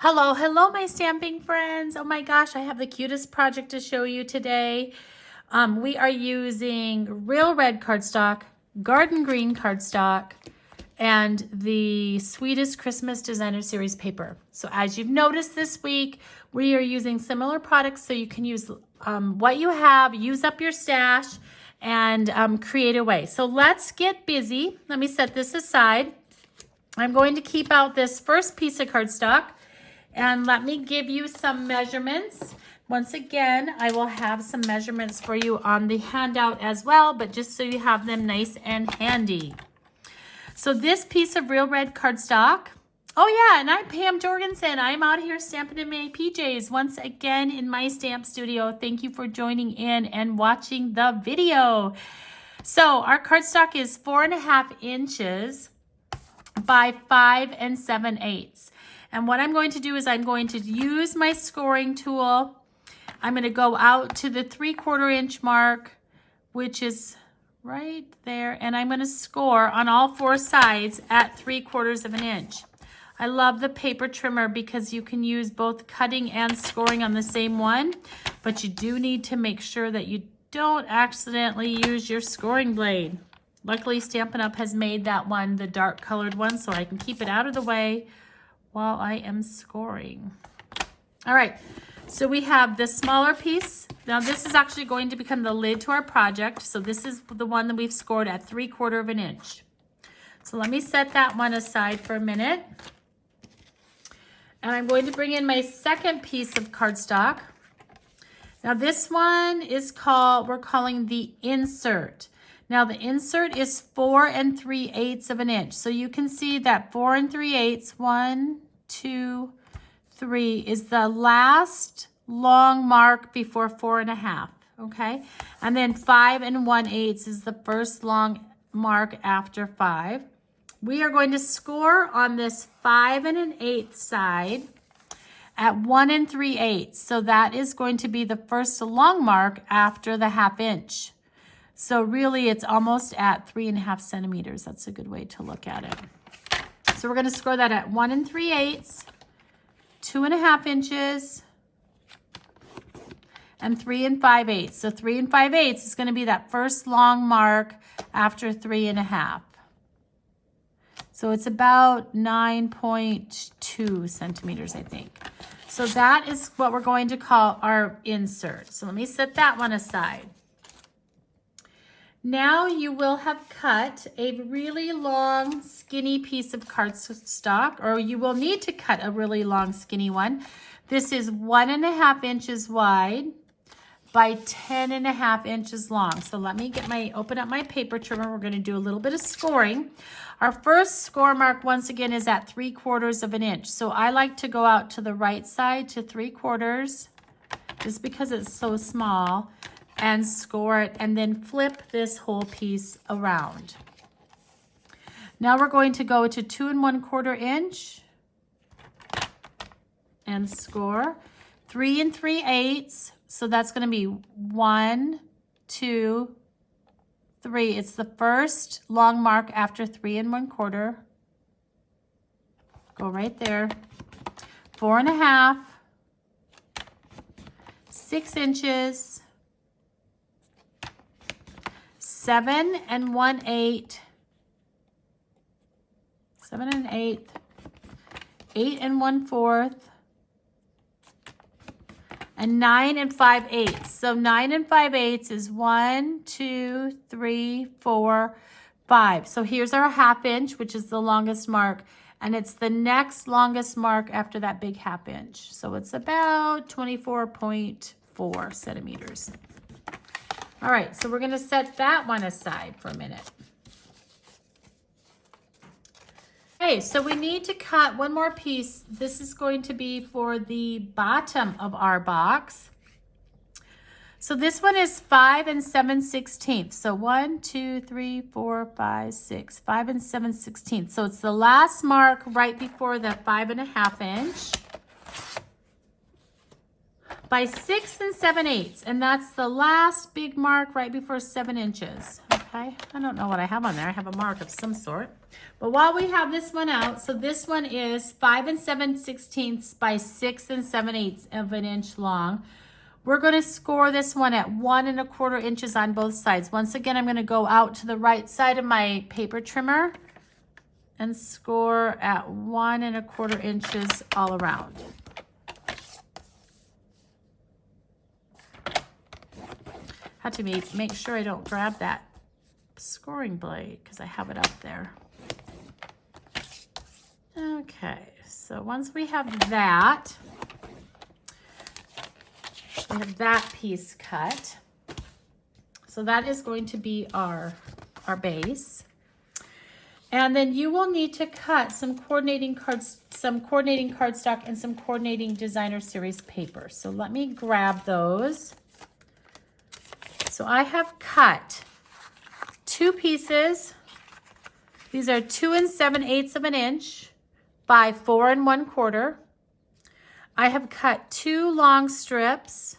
Hello, hello, my stamping friends. Oh my gosh, I have the cutest project to show you today. We are using real red cardstock, garden green cardstock, and the Sweetest Christmas Designer Series paper. So as you've noticed this week, we are using similar products so you can use what you have, use up your stash, and create a way. So let's get busy. Let me set this aside. I'm going to keep out this first piece of cardstock. And let me give you some measurements. Once again, I will have some measurements for you on the handout as well, but just so you have them nice and handy. So this piece of real red cardstock. Oh yeah, and I'm Pam Jorgensen. I'm out here stamping in my PJs once again in my stamp studio. Thank you for joining in and watching the video. So our cardstock is 4.5 inches by 5 7/8. And what I'm going to do is I'm going to use my scoring tool. I'm going to go out to the 3/4 inch mark, which is right there. And I'm going to score on all 4 sides at 3/4 inch. I love the paper trimmer because you can use both cutting and scoring on the same one. But you do need to make sure that you don't accidentally use your scoring blade. Luckily, Stampin' Up! Has made that one the dark colored one so I can keep it out of the way while I am scoring. All right, so we have this smaller piece. Now this is actually going to become the lid to our project. So this is the one that we've scored at 3/4 inch. So let me set that one aside for a minute. And I'm going to bring in my second piece of cardstock. Now this one is we're calling the insert. Now the insert is 4 3/8 inch. So you can see that 4 3/8, 1, 2, 3 is the last long mark before 4.5, okay? And then 5 1/8 is the first long mark after 5. We are going to score on this 5 1/8 side at 1 3/8. So that is going to be the first long mark after the 1/2 inch. So really it's almost at 3.5 centimeters. That's a good way to look at it. So we're going to score that at 1 3/8, 2.5 inches, and 3 5/8. So 3 5/8 is going to be that first long mark after 3.5. So it's about 9.2 centimeters, I think. So that is what we're going to call our insert. So let me set that one aside. Now you will have cut a really long, skinny piece of cardstock, or you will need to cut a really long, skinny one. This is 1.5 inches wide by 10.5 inches long. So let me open up my paper trimmer. We're going to do a little bit of scoring. Our first score mark, once again, is at 3/4 inch. So I like to go out to the right side to 3/4, just because it's so small, and score it, and then flip this whole piece around. Now we're going to go to 2 1/4 inch and score 3 3/8. So that's going to be 1, 2, 3. It's the first long mark after 3 1/4. Go right there. 4.5, 6 inches. 7 1/8, 7 1/8, 8 1/4, and 9 5/8. So 9 5/8 is 1, 2, 3, 4, 5. So here's our 1/2 inch, which is the longest mark, and it's the next longest mark after that big 1/2 inch. So it's about 24.4 centimeters. All right, so we're going to set that one aside for a minute. Okay, so we need to cut one more piece. This is going to be for the bottom of our box. So this one is 5 7/16. So 1, 2, 3, 4, 5, 6, 5 7/16. So it's the last mark right before the 5.5 inch. By 6 7/8, and that's the last big mark right before 7 inches. Okay, I don't know what I have on there. I have a mark of some sort. But while we have this one out, so this one is 5 7/16 by 6 7/8 of an inch long. We're going to score this one at 1 1/4 inches on both sides. Once again, I'm going to go out to the right side of my paper trimmer and score at 1 1/4 inches all around. Have to make sure I don't grab that scoring blade because I have it up there. Okay, so once we have that piece cut. So that is going to be our base. And then you will need to cut some coordinating cardstock and some coordinating designer series paper. So let me grab those. So I have cut 2 pieces. These are 2 7/8 of an inch by 4 1/4. I have cut 2 long strips.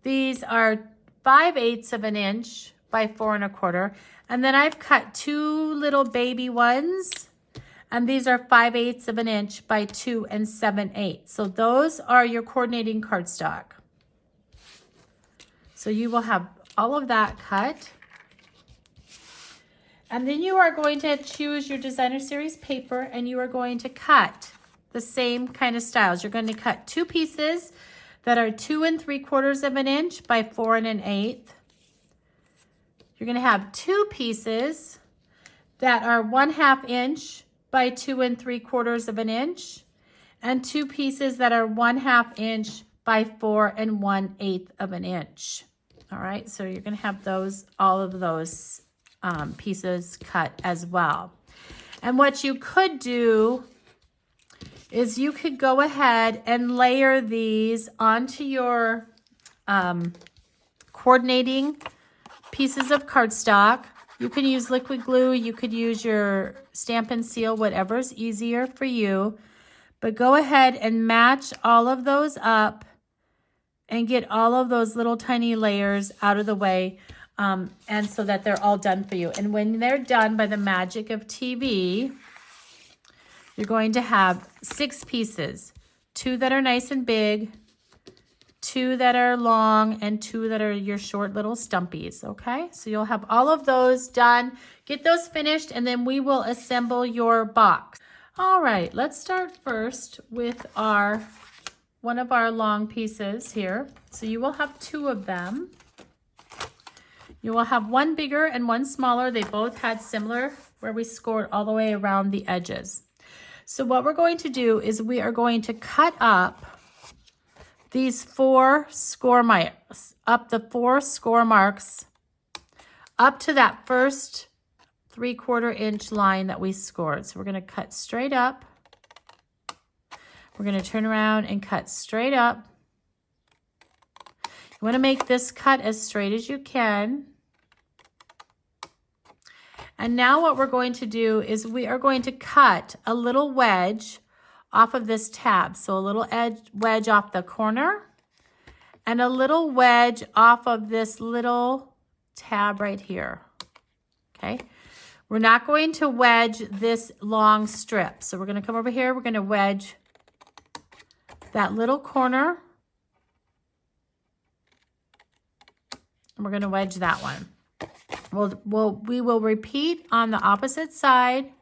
These are 5/8 of an inch by 4 1/4. And then I've cut 2 little baby ones. And these are 5/8 of an inch by 2 7/8. So those are your coordinating cardstock. So you will have all of that cut. And then you are going to choose your designer series paper and you are going to cut the same kind of styles. You're going to cut 2 pieces that are 2 3/4 of an inch by 4 1/8. You're going to have 2 pieces that are 1/2 inch by 2 3/4 of an inch, and 2 pieces that are 1/2 inch by 4 1/8 of an inch. All right, so you're going to have all of those pieces cut as well. And what you could do is you could go ahead and layer these onto your coordinating pieces of cardstock. You can use liquid glue, you could use your Stamp and Seal, whatever's easier for you. But go ahead and match all of those up and get all of those little tiny layers out of the way, and so that they're all done for you. And when they're done, by the magic of TV, you're going to have 6 pieces, 2 that are nice and big, 2 that are long, and 2 that are your short little stumpies, okay? So you'll have all of those done. Get those finished, and then we will assemble your box. All right, let's start first with one of our long pieces here. So you will have 2 of them. You will have one bigger and one smaller. They both had similar, where we scored all the way around the edges. So what we're going to do is we are going to cut up these 4 score marks, up the 4 score marks, up to that first 3/4 inch line that we scored. So we're going to cut straight up. We're going to turn around and cut straight up. You want to make this cut as straight as you can. And now what we're going to do is we are going to cut a little wedge off of this tab. So a little wedge off the corner and a little wedge off of this little tab right here. Okay. We're not going to wedge this long strip. So we're going to come over here. We're going to wedge that little corner. And we're going to wedge that one. We will repeat on the opposite side.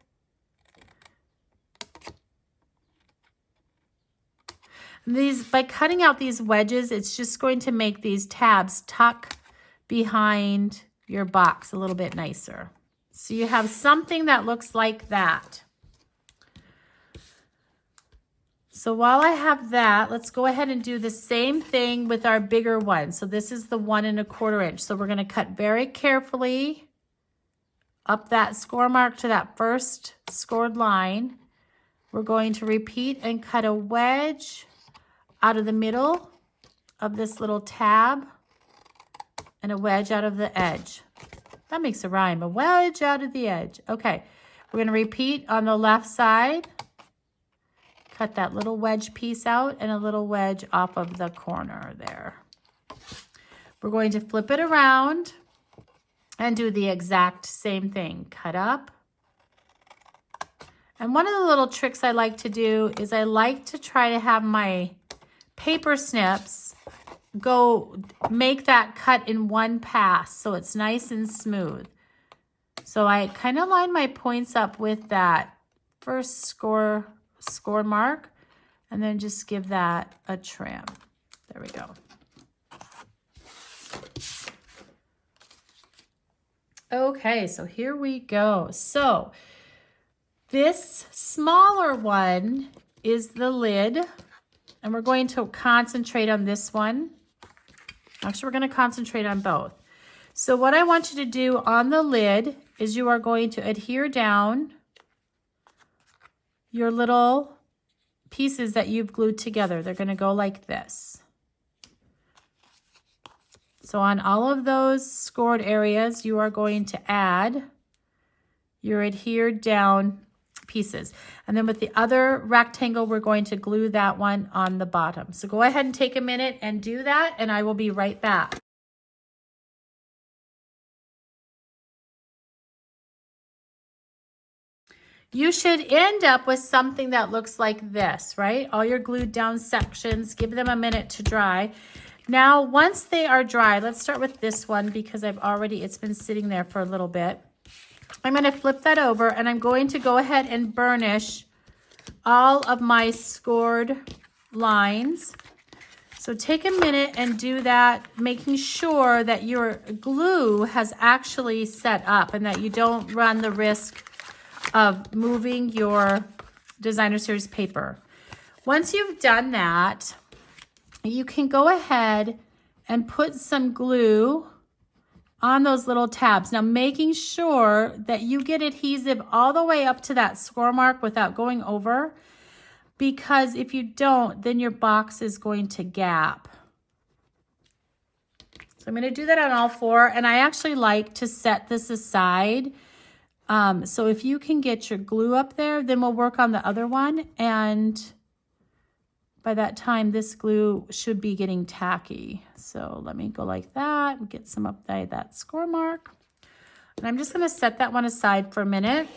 By cutting out these wedges, it's just going to make these tabs tuck behind your box a little bit nicer. So you have something that looks like that. So while I have that, let's go ahead and do the same thing with our bigger one. So this is the 1 1/4 inch. So we're going to cut very carefully up that score mark to that first scored line. We're going to repeat and cut a wedge out of the middle of this little tab and a wedge out of the edge. That makes a rhyme, a wedge out of the edge. Okay, we're going to repeat on the left side. Cut that little wedge piece out and a little wedge off of the corner there. We're going to flip it around and do the exact same thing. Cut up. And one of the little tricks I like to do is I like to try to have my paper snips go make that cut in one pass so it's nice and smooth. So I kind of line my points up with that first score mark and then just give that a trim. There we go. Okay, so here we go. So this smaller one is the lid, and we're going to concentrate on this one. Actually, we're going to concentrate on both. So what I want you to do on the lid is you are going to adhere down your little pieces that you've glued together. They're going to go like this. So on all of those scored areas, you are going to add your adhered down pieces. And then with the other rectangle, we're going to glue that one on the bottom. So go ahead and take a minute and do that, and I will be right back. You should end up with something that looks like this, right? All your glued down sections, give them a minute to dry. Now, once they are dry, let's start with this one because it's been sitting there for a little bit. I'm going to flip that over and I'm going to go ahead and burnish all of my scored lines. So take a minute and do that, making sure that your glue has actually set up and that you don't run the risk of moving your designer series paper. Once you've done that, you can go ahead and put some glue on those little tabs. Now, making sure that you get adhesive all the way up to that score mark without going over, because if you don't, then your box is going to gap. So I'm going to do that on all four, and I actually like to set this aside. So if you can get your glue up there, then we'll work on the other one, and by that time, this glue should be getting tacky. So let me go like that and get some up by that score mark. And I'm just going to set that one aside for a minute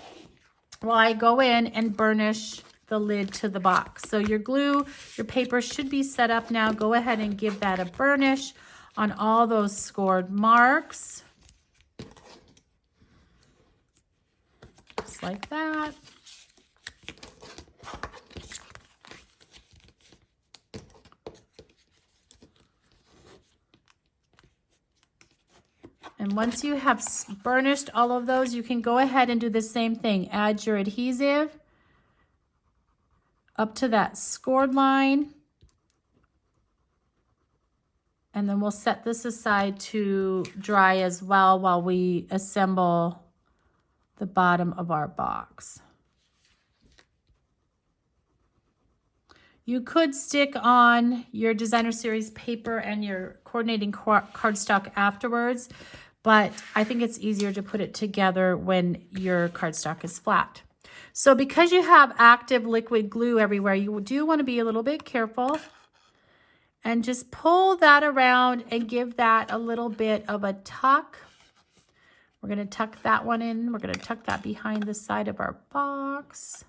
while I go in and burnish the lid to the box. So your glue, your paper should be set up now. Go ahead and give that a burnish on all those scored marks. Just like that. And once you have burnished all of those, you can go ahead and do the same thing. Add your adhesive up to that scored line. And then we'll set this aside to dry as well while we assemble the bottom of our box. You could stick on your designer series paper and your coordinating cardstock afterwards, but I think it's easier to put it together when your cardstock is flat. So because you have active liquid glue everywhere, you do want to be a little bit careful and just pull that around and give that a little bit of a tuck. We're going to tuck that one in. We're going to tuck that behind the side of our box.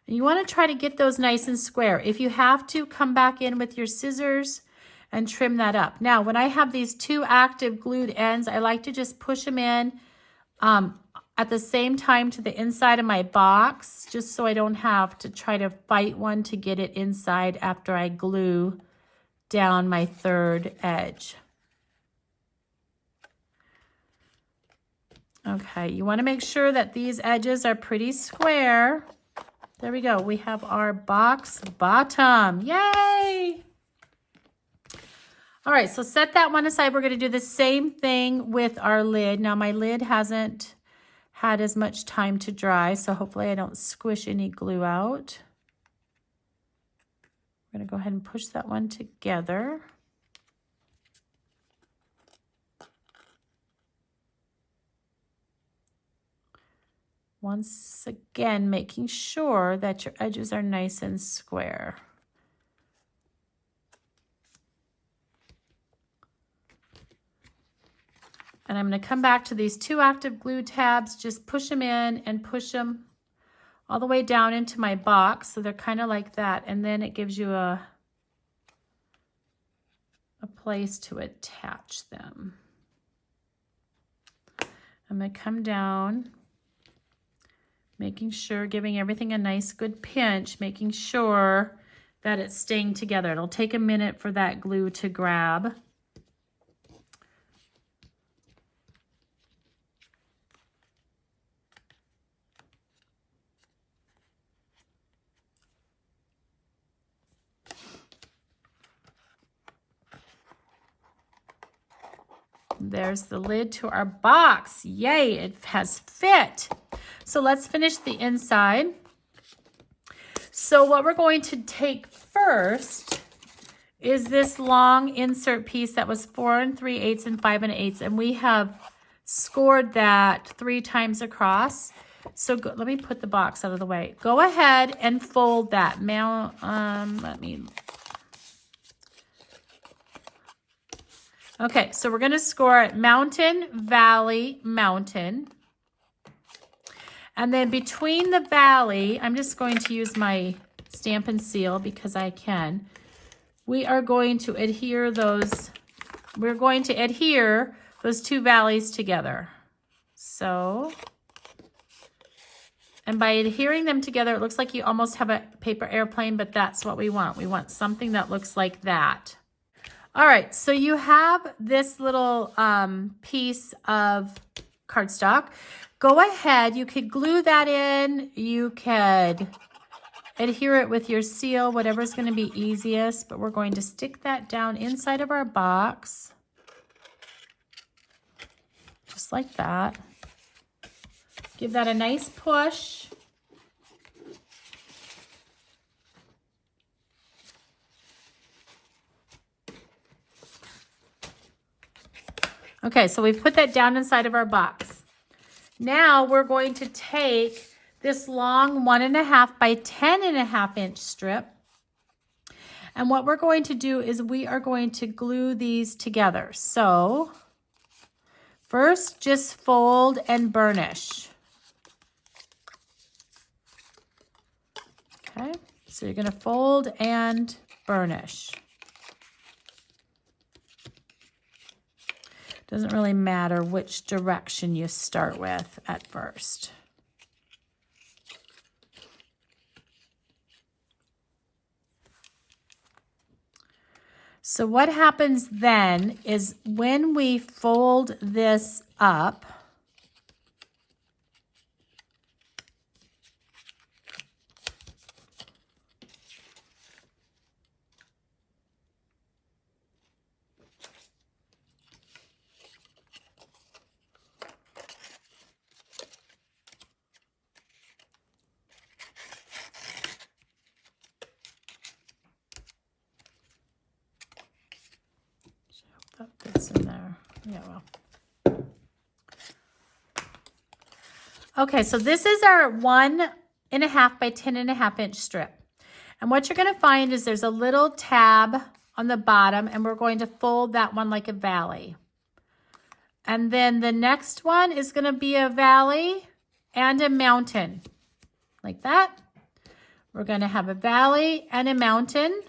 And you want to try to get those nice and square. If you have to, come back in with your scissors and trim that up. Now, when I have these two active glued ends, I like to just push them in at the same time to the inside of my box, just so I don't have to try to fight one to get it inside after I glue down my third edge. Okay, you want to make sure that these edges are pretty square. There we go. We have our box bottom. Yay! All right, so set that one aside. We're going to do the same thing with our lid. Now, my lid hasn't had as much time to dry, so hopefully I don't squish any glue out. I'm going to go ahead and push that one together. Once again, making sure that your edges are nice and square. And I'm going to come back to these 2 active glue tabs, just push them in and push them all the way down into my box. So they're kind of like that. And then it gives you a place to attach them. I'm going to come down, making sure, giving everything a nice good pinch, making sure that it's staying together. It'll take a minute for that glue to grab. There's the lid to our box. Yay, it has fit. So let's finish the inside. So what we're going to take first is this long insert piece that was 4 3/8 and 5 1/8, and we have scored that 3 times across. So let me put the box out of the way. Go ahead and fold that. Okay, so we're going to score it mountain, valley, mountain. And then between the valley, I'm just going to use my stamp and seal because I can. We are going to adhere those, we're going to adhere those 2 valleys together. So, and by adhering them together, it looks like you almost have a paper airplane, but that's what we want. We want something that looks like that. All right, so you have this little piece of cardstock. Go ahead, you could glue that in, you could adhere it with your seal, whatever's going to be easiest, but we're going to stick that down inside of our box, just like that. Give that a nice push. Okay, so we've put that down inside of our box. Now we're going to take this long 1.5 by 10.5 inch strip. And what we're going to do is we are going to glue these together. So first, just fold and burnish. Okay, so you're going to fold and burnish. Doesn't really matter which direction you start with at first. So what happens then is when we fold this up, that fits in there. Yeah, well. Okay, so this is our 1.5 by 10.5 inch strip. And what you're going to find is there's a little tab on the bottom, and we're going to fold that one like a valley. And then the next one is going to be a valley and a mountain, like that. We're going to have a valley and a mountain,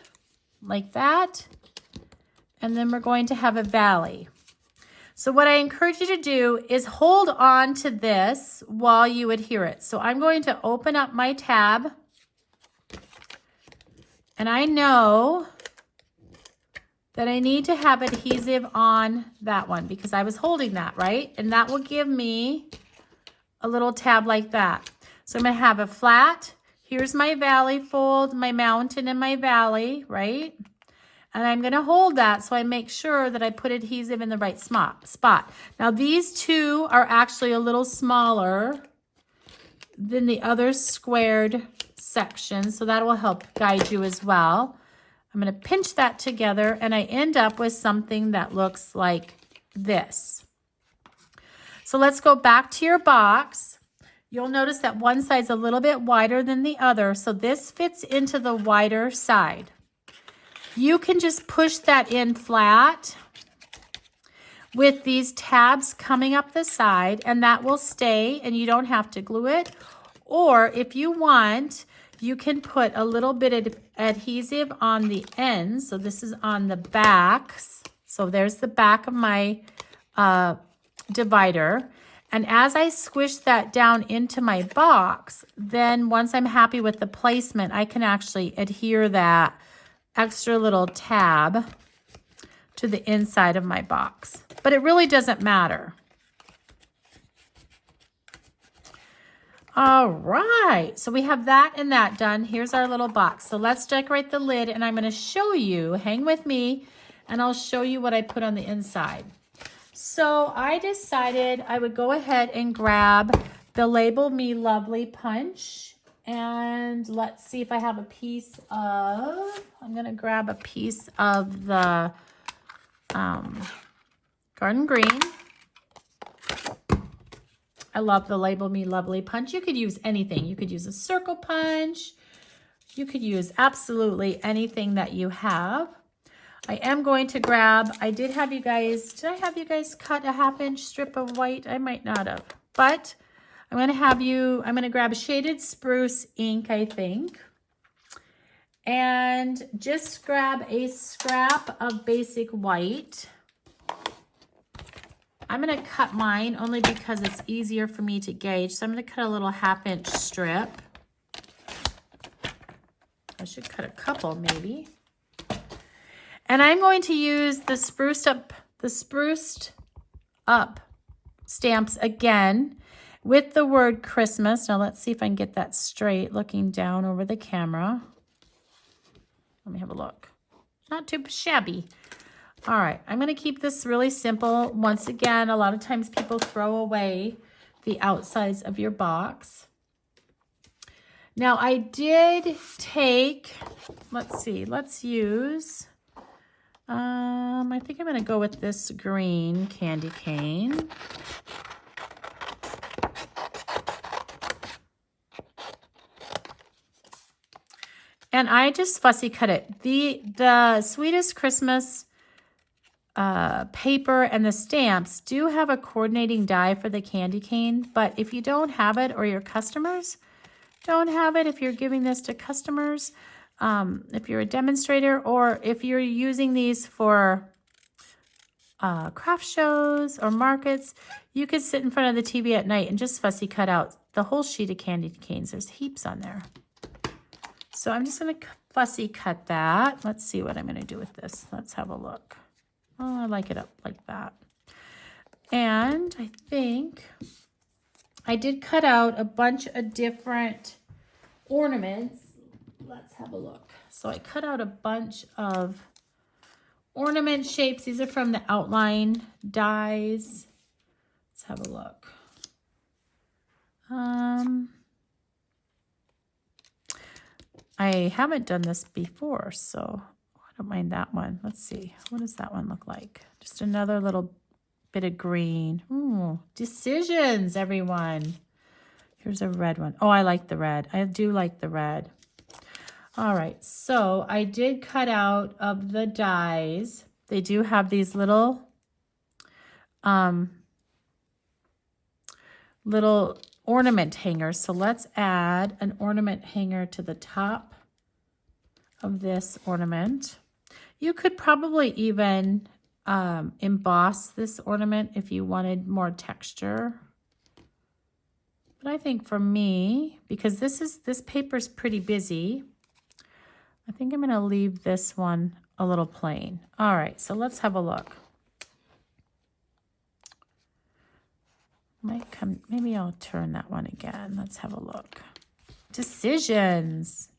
like that. And then we're going to have a valley. So what I encourage you to do is hold on to this while you adhere it. So I'm going to open up my tab. And I know that I need to have adhesive on that one because I was holding that, right? And that will give me a little tab like that. So I'm going to have a flat. Here's my valley fold, my mountain and my valley, right? And I'm going to hold that so I make sure that I put adhesive in the right spot. Now these two are actually a little smaller than the other squared section, so that will help guide you as well. I'm going to pinch that together and I end up with something that looks like this. So let's go back to your box. You'll notice that one side's a little bit wider than the other, so this fits into the wider side. You can just push that in flat, with these tabs coming up the side, and that will stay and you don't have to glue it. Or if you want, you can put a little bit of adhesive on the ends. So this is on the backs. So there's the back of my divider. And as I squish that down into my box, then once I'm happy with the placement, I can actually adhere that extra little tab to the inside of my box. But it really doesn't matter. All right, so we have that and that done. Here's our little box. So let's decorate the lid, and I'm going to show you, hang with me, and I'll show you what I put on the inside. So I decided I would go ahead and grab the Label Me Lovely punch. And let's see if I have a piece of, I'm going to grab a piece of the Garden Green. I love the Label Me Lovely punch. You could use anything. You could use a circle punch. You could use absolutely anything that you have. I am going to grab, did I have you guys cut a 1/2-inch strip of white? I might not have, but I'm going to grab shaded spruce ink, I think. And just grab a scrap of basic white. I'm going to cut mine only because it's easier for me to gauge. So I'm going to cut a little 1/2-inch strip. I should cut a couple maybe. And I'm going to use the spruced up stamps again with the word Christmas. Now let's see if I can get that straight looking down over the camera. Let me have a look. Not too shabby. All right, I'm going to keep this really simple. Once again, a lot of times people throw away the outsides of your box. Now I did take, let's see, let's use, I think I'm going to go with this green candy cane. And I just fussy cut it. The Sweetest Christmas paper and the stamps do have a coordinating die for the candy cane, but if you don't have it or your customers don't have it, if you're giving this to customers, if you're a demonstrator, or if you're using these for craft shows or markets, you could sit in front of the TV at night and just fussy cut out the whole sheet of candy canes. There's heaps on there. So I'm just going to fussy cut that. Let's see what I'm going to do with this. Let's have a look. Oh, I like it up like that. And I think I did cut out a bunch of different ornaments. Let's have a look. So I cut out a bunch of ornament shapes. These are from the outline dies. Let's have a look. I haven't done this before, so I don't mind that one. Let's see. What does that one look like? Just another little bit of green. Ooh, decisions, everyone. Here's a red one. Oh, I like the red. I do like the red. All right, so I did cut out of the dies. They do have these little ornament hangers. So let's add an ornament hanger to the top of this ornament. You could probably even emboss this ornament if you wanted more texture. But I think for me, because this paper's pretty busy, I think I'm going to leave this one a little plain. All right, so let's have a look. Maybe I'll turn that one again. Let's have a look. Decisions.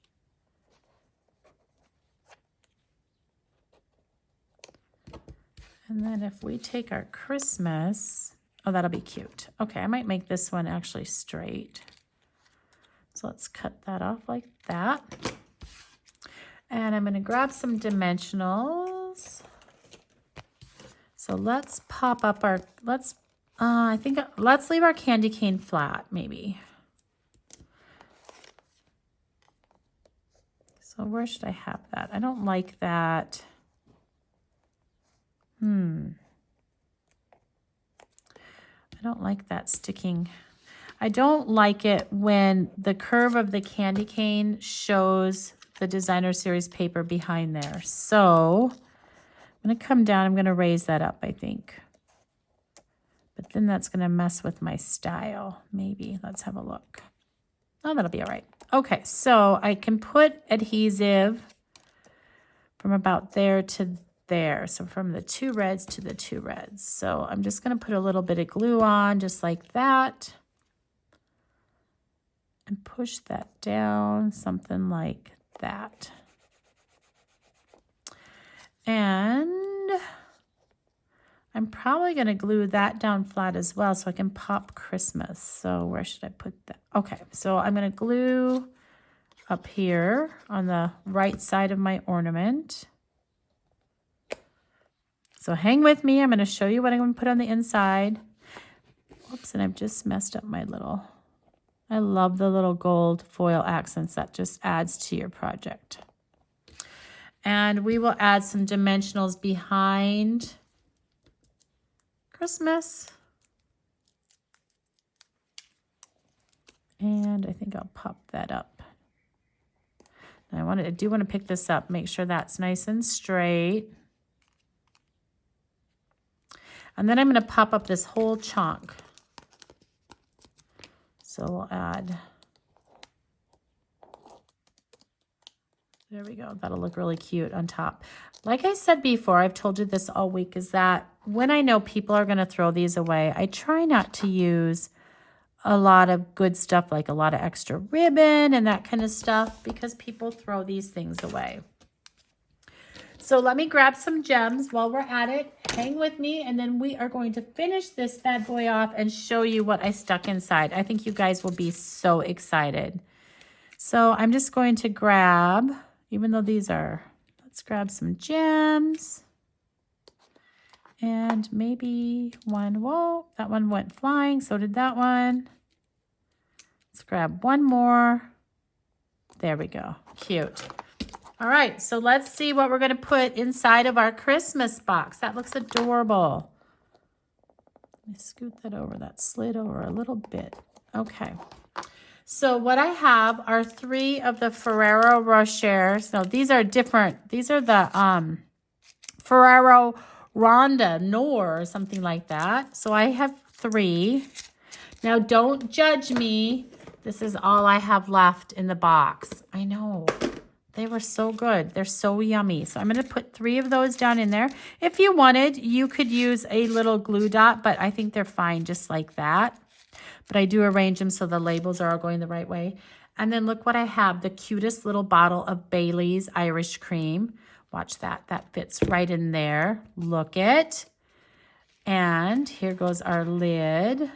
And then if we take our Christmas, oh, that'll be cute. Okay, I might make this one actually straight. So let's cut that off like that. And I'm going to grab some dimensionals. So let's pop up our, let's leave our candy cane flat, maybe. So where should I have that? I don't like that. I don't like that sticking. I don't like it when the curve of the candy cane shows the designer series paper behind there. So I'm going to come down. I'm going to raise that up, I think. But then that's going to mess with my style, maybe. Let's have a look. Oh, that'll be all right. Okay, so I can put adhesive from about there to there. So from the 2 reds to the 2 reds. So I'm just going to put a little bit of glue on just like that. And push that down, something like that. And I'm probably going to glue that down flat as well so I can pop Christmas. So where should I put that? Okay, so I'm going to glue up here on the right side of my ornament. So hang with me. I'm going to show you what I'm going to put on the inside. Whoops, and I've just messed up my little... I love the little gold foil accents. That just adds to your project. And we will add some dimensionals behind Christmas. And I think I'll pop that up. And I do want to pick this up, make sure that's nice and straight. And then I'm going to pop up this whole chunk. So we'll add, there we go. That'll look really cute on top. Like I said before, I've told you this all week, is that when I know people are going to throw these away, I try not to use a lot of good stuff, like a lot of extra ribbon and that kind of stuff, because people throw these things away. So let me grab some gems while we're at it. Hang with me, and then we are going to finish this bad boy off and show you what I stuck inside. I think you guys will be so excited. So I'm just going to grab, even though these are, let's grab some gems. And maybe one, whoa, that one went flying, so did that one. Let's grab one more. There we go, cute. All right, so let's see what we're going to put inside of our Christmas box. That looks adorable. Let me scoot that over. That slid over a little bit. Okay. So what I have are 3 of the Ferrero Rochers. No, these are different. These are the Ferrero Ronda Noir or something like that. So I have 3. Now, don't judge me. This is all I have left in the box. I know. They were so good. They're so yummy. So I'm going to put 3 of those down in there. If you wanted, you could use a little glue dot, but I think they're fine just like that. But I do arrange them so the labels are all going the right way. And then look what I have, the cutest little bottle of Bailey's Irish Cream. Watch that. That fits right in there. Look it. And here goes our lid.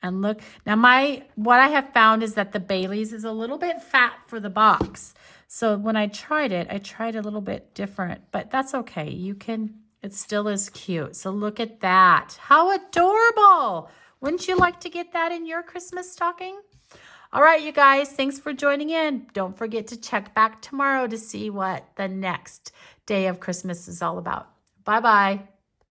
And look, now what I have found is that the Bailey's is a little bit fat for the box. So when I tried it, I tried a little bit different, but that's okay. It still is cute. So look at that. How adorable. Wouldn't you like to get that in your Christmas stocking? All right, you guys, thanks for joining in. Don't forget to check back tomorrow to see what the next day of Christmas is all about. Bye-bye.